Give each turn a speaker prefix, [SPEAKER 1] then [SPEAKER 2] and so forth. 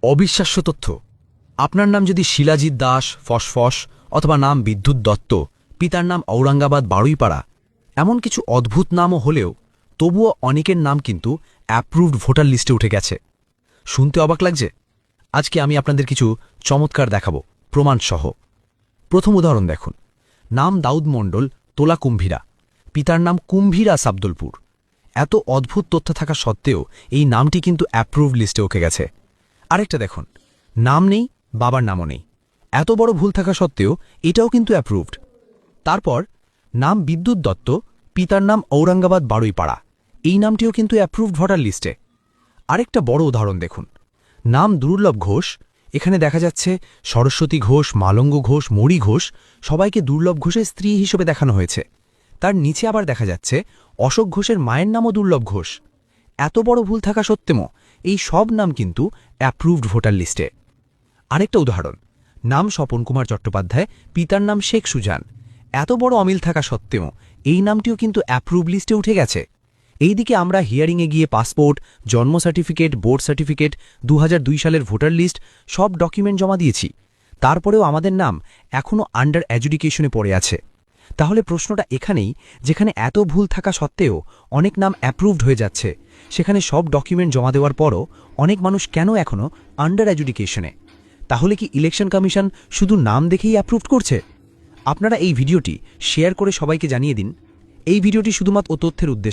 [SPEAKER 1] অবিশ্বাস্য তথ্য। আপনার নাম যদি শিলাজিৎ দাস ফসফস অথবা নাম বিদ্যুৎ দত্ত, পিতার নাম ঔরঙ্গাবাদ বারুইপাড়া, এমন কিছু অদ্ভুত নামও হলেও তবুও অনেকের নাম কিন্তু অ্যাপ্রুভড ভোটার লিস্টে উঠে গেছে। শুনতে অবাক লাগছে? আজকে আমি আপনাদের কিছু চমৎকার দেখাবো প্রমাণসহ। প্রথম উদাহরণ দেখুন। নাম দাউদ মণ্ডল, তোলা কুম্ভীরা, পিতার নাম কুম্ভীরা সাবদুলপুর। এত অদ্ভুত তথ্য থাকা সত্ত্বেও এই নামটি কিন্তু অ্যাপ্রুভড লিস্টে উঠে গেছে। আরেকটা দেখুন, নাম নেই, বাবার নামও নেই, এত বড় ভুল থাকা সত্ত্বেও এটাও কিন্তু অ্যাপ্রুভড। তারপর নাম বিদ্যুৎ দত্ত, পিতার নাম ঔরঙ্গাবাদ বারুইপাড়া, এই নামটিও কিন্তু অ্যাপ্রুভড ভোটার লিস্টে। আরেকটা বড় উদাহরণ দেখুন। নাম দুর্লভ ঘোষ, এখানে দেখা যাচ্ছে সরস্বতী ঘোষ, মালঙ্গ ঘোষ, মণি ঘোষ, সবাইকে দুর্লভ ঘোষের স্ত্রী হিসেবে দেখানো হয়েছে। তার নিচে আবার দেখা যাচ্ছে অশোক ঘোষের মায়ের নামও দুর্লভ ঘোষ। এত বড় ভুল থাকা সত্ত্বেও এই সব নাম কিন্তু অ্যাপ্রুভড ভোটার লিস্টে। আরেকটা উদাহরণ, নাম স্বপন কুমার চট্টোপাধ্যায়, পিতার নাম শেখ সুজান। এত বড় অমিল থাকা সত্ত্বেও এই নামটিও কিন্তু অ্যাপ্রুভ লিস্টে উঠে গেছে। এইদিকে আমরা হিয়ারিংয়ে গিয়ে পাসপোর্ট, জন্ম সার্টিফিকেট, বোর্ড সার্টিফিকেট, 2002 সালের ভোটার লিস্ট সব ডকুমেন্ট জমা দিয়েছি, তারপরেও আমাদের নাম এখনও আন্ডার অ্যাডজুডিকেশনে পড়ে আছে। তাহলে প্রশ্নটা এখানেই, যেখানে এত ভুল থাকা সত্ত্বেও অনেক নাম অ্যাপ্রুভড হয়ে যাচ্ছে, সেখানে সব ডকুমেন্ট জমা দেওয়ার পরও অনেক মানুষ কেন এখনও আন্ডার অ্যাডজুডিকেশনে? তাহলে কি ইলেকশন কমিশন শুধু নাম দেখেই অ্যাপ্রুভড করছে? আপনারা এই ভিডিওটি শেয়ার করে সবাইকে জানিয়ে দিন। এই ভিডিওটি শুধুমাত্র তথ্যের উদ্দেশ্যে।